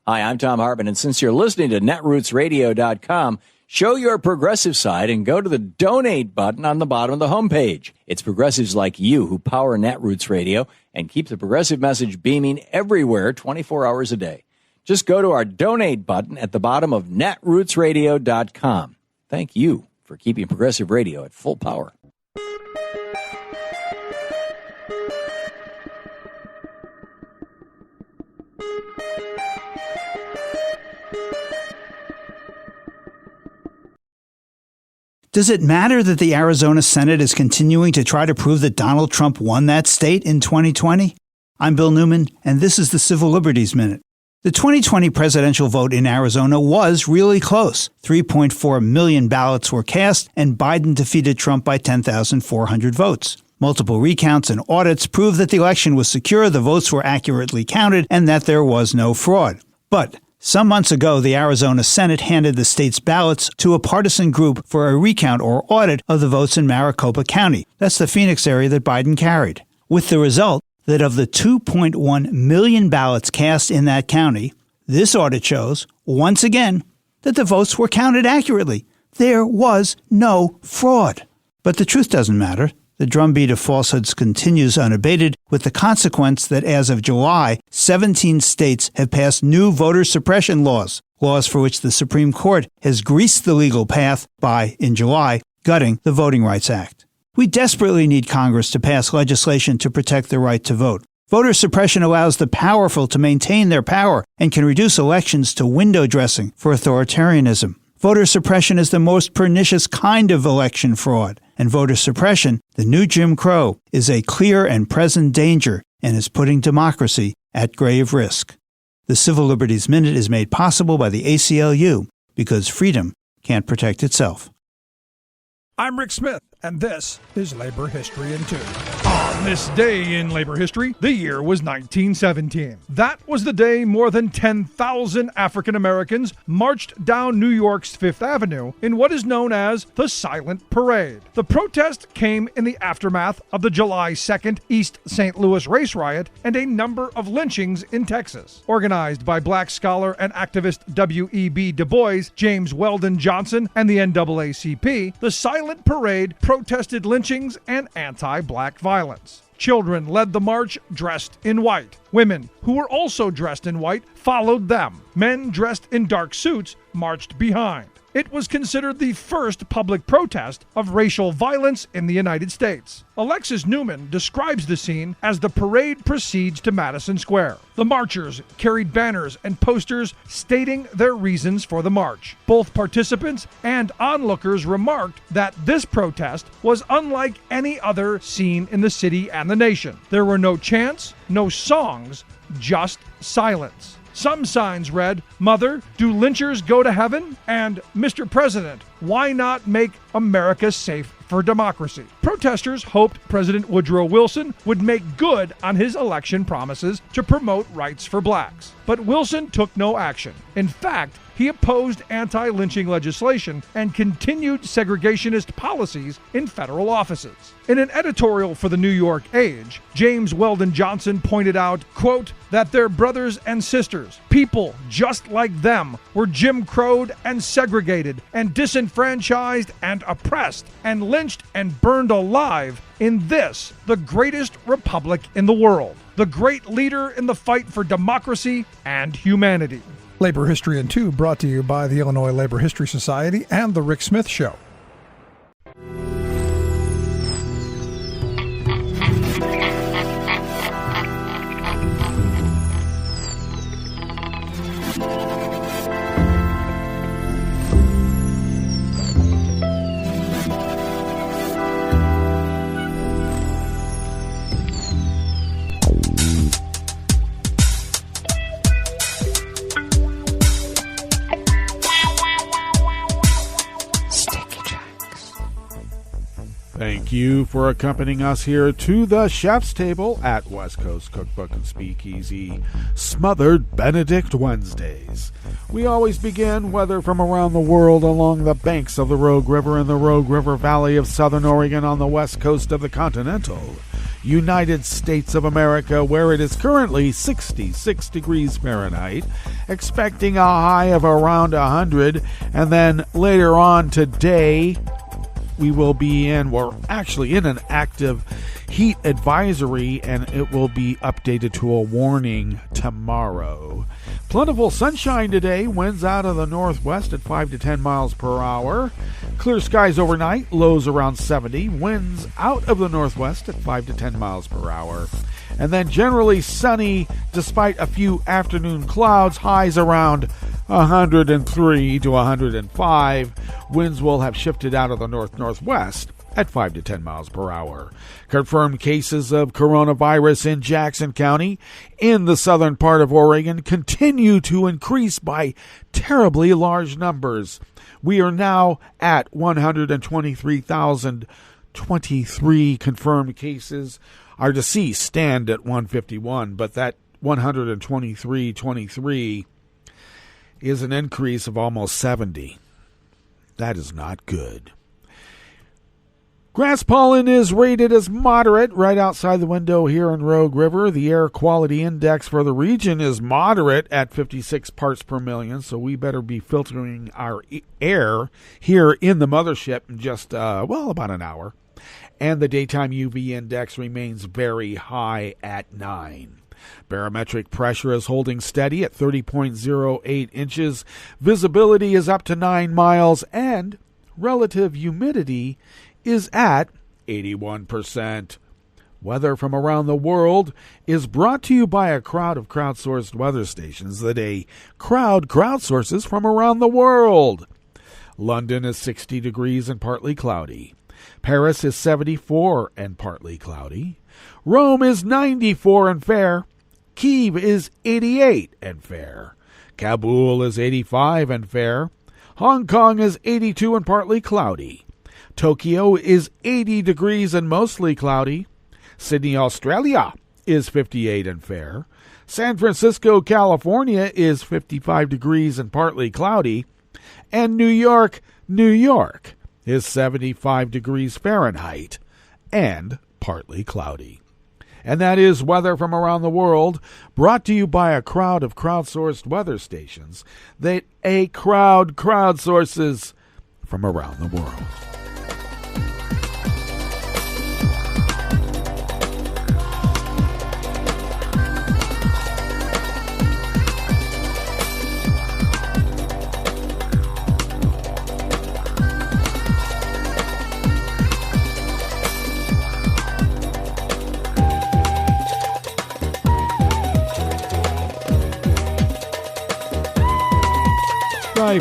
Hi, I'm Tom Hartman, and since you're listening to netrootsradio.com, show your progressive side and go to the donate button on the bottom of the homepage. It's progressives like you who power Netroots Radio and keep the progressive message beaming everywhere 24 hours a day. Just go to our donate button at the bottom of netrootsradio.com. Thank you for keeping progressive radio at full power. Does it matter that the Arizona Senate is continuing to try to prove that Donald Trump won that state in 2020? I'm Bill Newman, and this is the Civil Liberties Minute. The 2020 presidential vote in Arizona was really close. 3.4 million ballots were cast, and Biden defeated Trump by 10,400 votes. Multiple recounts and audits proved that the election was secure, the votes were accurately counted, and that there was no fraud. But some months ago, the Arizona Senate handed the state's ballots to a partisan group for a recount or audit of the votes in Maricopa County. That's the Phoenix area that Biden carried. With the result that of the 2.1 million ballots cast in that county, this audit shows, once again, that the votes were counted accurately. There was no fraud. But the truth doesn't matter. The drumbeat of falsehoods continues unabated, with the consequence that as of July, 17 states have passed new voter suppression laws for which the Supreme Court has greased the legal path by, in July, gutting the Voting Rights Act. We desperately need Congress to pass legislation to protect the right to vote. Voter suppression allows the powerful to maintain their power and can reduce elections to window dressing for authoritarianism. Voter suppression is the most pernicious kind of election fraud, and voter suppression, the new Jim Crow, is a clear and present danger and is putting democracy at grave risk. The Civil Liberties Minute is made possible by the ACLU because freedom can't protect itself. I'm Rick Smith, and this is Labor History in 2. On On this day in labor history, the year was 1917. That was the day more than 10,000 African Americans marched down New York's Fifth Avenue in what is known as the Silent Parade. The protest came in the aftermath of the July 2nd East St. Louis race riot and a number of lynchings in Texas. Organized by black scholar and activist W.E.B. Du Bois, James Weldon Johnson, and the NAACP, the Silent Parade protested lynchings and anti-black violence. Children led the march dressed in white. Women, who were also dressed in white, followed them. Men dressed in dark suits marched behind. It was considered the first public protest of racial violence in the United States. Alexis Newman describes the scene as the parade proceeds to Madison Square. The marchers carried banners and posters stating their reasons for the march. Both participants and onlookers remarked that this protest was unlike any other seen in the city and the nation. There were no chants, no songs, just silence. Some signs read, "Mother, do lynchers go to heaven?" and "Mr. President, why not make America safe for democracy?" Protesters hoped President Woodrow Wilson would make good on his election promises to promote rights for blacks. But Wilson took no action. In fact, he opposed anti-lynching legislation and continued segregationist policies in federal offices. In an editorial for the New York Age, James Weldon Johnson pointed out, quote, that their brothers and sisters, people just like them, were Jim Crowed and segregated and disenfranchised and oppressed and lynched and burned alive in this, the greatest republic in the world, the great leader in the fight for democracy and humanity. Labor History in 2 brought to you by the Illinois Labor History Society and The Rick Smith Show. Thank you for accompanying us here to the chef's table at West Coast Cookbook and Speakeasy Smothered Benedict Wednesdays. We always begin, whether from around the world, along the banks of the Rogue River in the Rogue River Valley of Southern Oregon on the west coast of the continental United States of America, where it is currently 66 degrees Fahrenheit, expecting a high of around 100, and then later on today, we're actually in an active heat advisory, and it will be updated to a warning tomorrow. Plentiful sunshine today, winds out of the northwest at 5 to 10 miles per hour. Clear skies overnight, lows around 70, winds out of the northwest at 5 to 10 miles per hour. And then generally sunny despite a few afternoon clouds, highs around 103 to 105. Winds will have shifted out of the north-northwest at 5 to 10 miles per hour. Confirmed cases of coronavirus in Jackson County in the southern part of Oregon continue to increase by terribly large numbers. We are now at 123,023 confirmed cases. Our deceased stand at 151, but that 123,23 is an increase of almost 70. That is not good. Grass pollen is rated as moderate right outside the window here in Rogue River. The air quality index for the region is moderate at 56 parts per million, so we better be filtering our air here in the mothership in just, about an hour. And the daytime UV index remains very high at 9. Barometric pressure is holding steady at 30.08 inches. Visibility is up to 9 miles, and relative humidity is at 81%. Weather from around the world is brought to you by a crowd of crowdsourced weather stations that a crowd crowdsources from around the world. London is 60 degrees and partly cloudy. Paris is 74 and partly cloudy. Rome is 94 and fair. Kyiv is 88 and fair. Kabul is 85 and fair. Hong Kong is 82 and partly cloudy. Tokyo is 80 degrees and mostly cloudy. Sydney, Australia is 58 and fair. San Francisco, California is 55 degrees and partly cloudy. And New York, New York is 75 degrees Fahrenheit and partly cloudy. And that is weather from around the world, brought to you by a crowd of crowdsourced weather stations that a crowd crowdsources from around the world.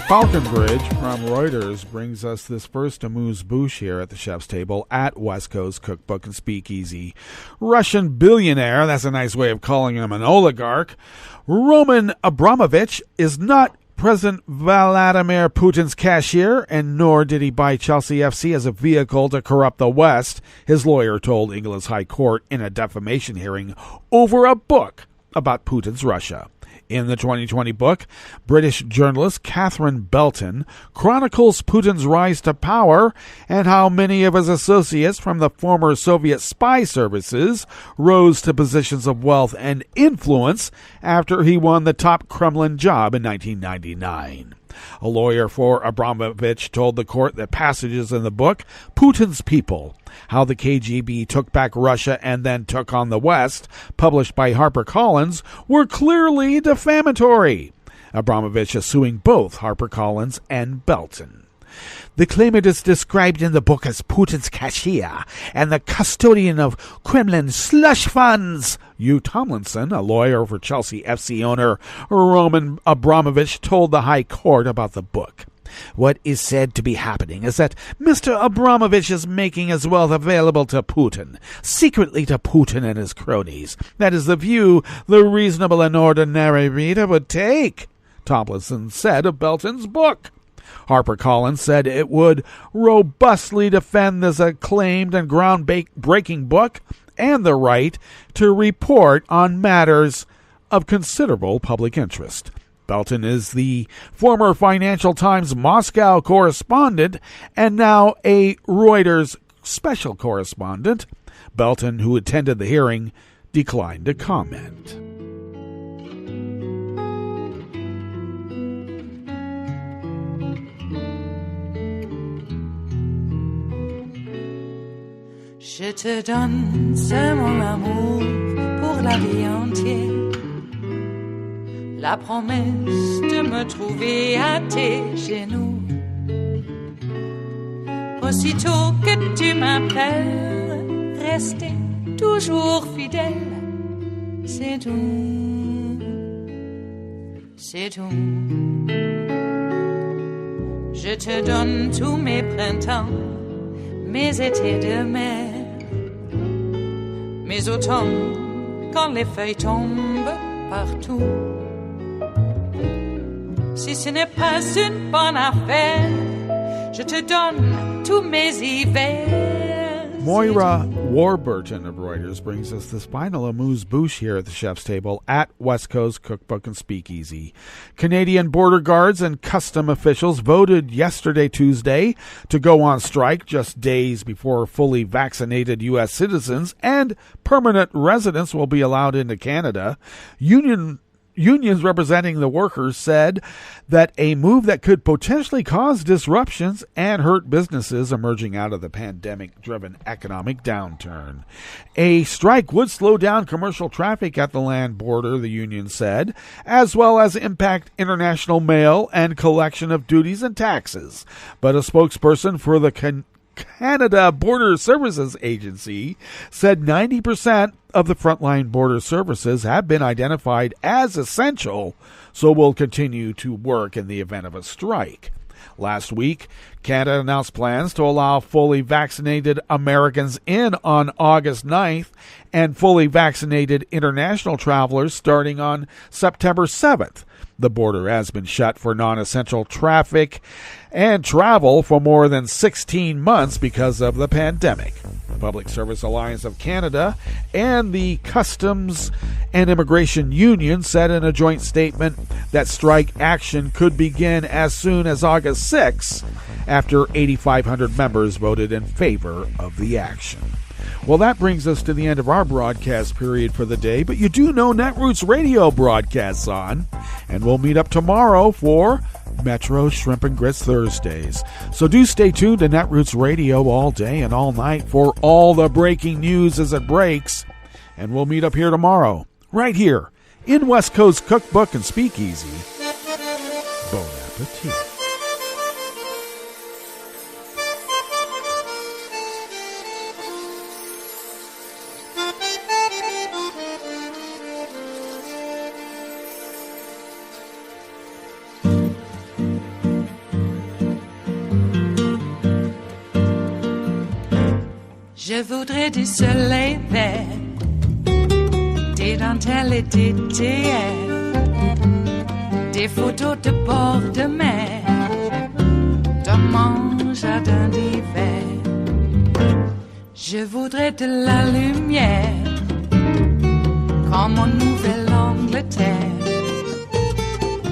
Falconbridge from Reuters brings us this first amuse-bouche here at the chef's table at West Coast Cookbook and Speakeasy. Russian billionaire, that's a nice way of calling him an oligarch, Roman Abramovich is not President Vladimir Putin's cashier, and nor did he buy Chelsea FC as a vehicle to corrupt the West, his lawyer told England's High Court in a defamation hearing over a book about Putin's Russia. In the 2020 book, British journalist Catherine Belton chronicles Putin's rise to power and how many of his associates from the former Soviet spy services rose to positions of wealth and influence after he won the top Kremlin job in 1999. A lawyer for Abramovich told the court that passages in the book, Putin's People, How the KGB Took Back Russia and Then Took on the West, published by HarperCollins, were clearly defamatory. Abramovich is suing both HarperCollins and Belton. The claimant is described in the book as Putin's cashier and the custodian of Kremlin slush funds. Hugh Tomlinson, a lawyer for Chelsea FC owner Roman Abramovich, told the High Court about the book. What is said to be happening is that Mr. Abramovich is making his wealth available to Putin, secretly to Putin and his cronies. That is the view the reasonable and ordinary reader would take, Tomlinson said of Belton's book. HarperCollins said it would robustly defend this acclaimed and groundbreaking book and the right to report on matters of considerable public interest. Belton is the former Financial Times Moscow correspondent and now a Reuters special correspondent. Belton, who attended the hearing, declined to comment. Je te donne ce mon amour pour la vie entière. La promesse de me trouver à tes genoux. Aussitôt que tu m'appelles, rester toujours fidèle. C'est tout, c'est tout. Je te donne tous mes printemps, mes étés de mer. Mes automnes, quand les feuilles tombent partout. Si ce n'est pas une bonne affaire, je te donne tous mes hivers. Moira Warburton of Reuters brings us this final amuse-bouche here at the chef's table at West Coast Cookbook and Speakeasy. Canadian border guards and custom officials voted yesterday, Tuesday, to go on strike just days before fully vaccinated U.S. citizens and permanent residents will be allowed into Canada. Unions representing the workers said that a move that could potentially cause disruptions and hurt businesses emerging out of the pandemic-driven economic downturn. A strike would slow down commercial traffic at the land border, the union said, as well as impact international mail and collection of duties and taxes. But a spokesperson for the Canada Border Services Agency said 90% of the frontline border services have been identified as essential, so will continue to work in the event of a strike. Last week, Canada announced plans to allow fully vaccinated Americans in on August 9th and fully vaccinated international travelers starting on September 7th. The border has been shut for non-essential traffic and travel for more than 16 months because of the pandemic. The Public Service Alliance of Canada and the Customs and Immigration Union said in a joint statement that strike action could begin as soon as August 6, after 8,500 members voted in favor of the action. Well, that brings us to the end of our broadcast period for the day, but you do know Netroots Radio broadcasts on, and we'll meet up tomorrow for Metro Shrimp and Grits Thursdays. So do stay tuned to Netroots Radio all day and all night for all the breaking news as it breaks, and we'll meet up here tomorrow, right here, in West Coast Cookbook and Speakeasy. Bon appetit. Je voudrais du soleil vert, des dentelles et des théâtres, des photos de bord de mer, dans mon jardin d'hiver. Je voudrais de la lumière, comme en Nouvelle-Angleterre.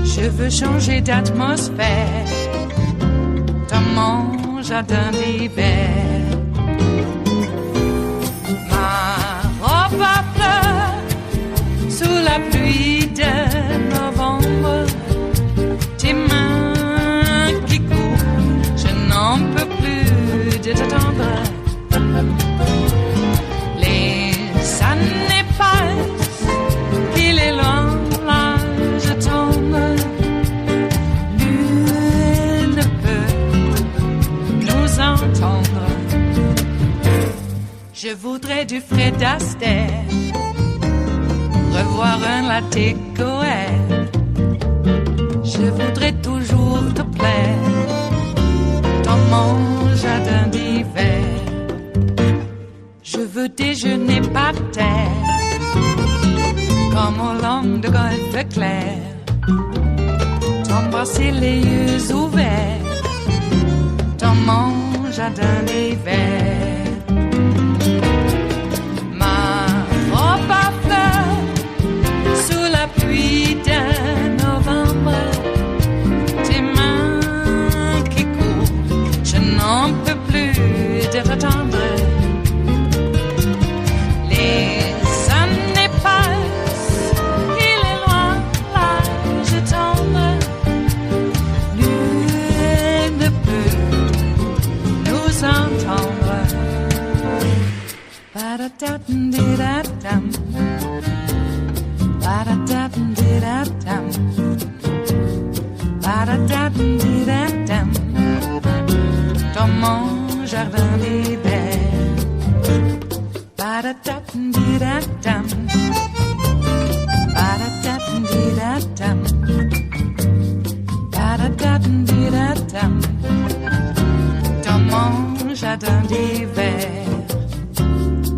Je veux changer d'atmosphère, dans mon jardin d'hiver. Ma fleur sous la pluie de novembre, tes mains qui courent, je n'en peux plus de t'attendre. Les années passent, qu'il est loin, là je tombe. Nul ne peut nous entendre. Je voudrais du Fred Astaire, revoir un latte Goël. Je voudrais toujours te plaire dans mon jardin d'hiver. Je veux déjeuner par terre, comme au long de golfe clair, t'embrasser les yeux ouverts dans mon jardin d'hiver. Pluie de novembre, tes mains qui courent, je n'en peux plus de t'attendre. Les années passent, il est loin, là je tombe. Nul ne peut nous entendre. Ba-da-da-dum-di-da-dum. Ba-da-da-dum-di-da-dum. Ba-da-da-dum-di-da-dum. Dans mon jardin d'hiver. Ba-da-da-dum-di-da-dum. Ba-da-da-dum-di-da-dum. Ba-da-da-dum-di-da-dum. Dans mon jardin d'hiver.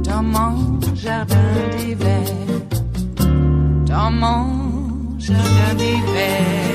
Dans mon jardin d'hiver. Dans mon jardin d'hiver.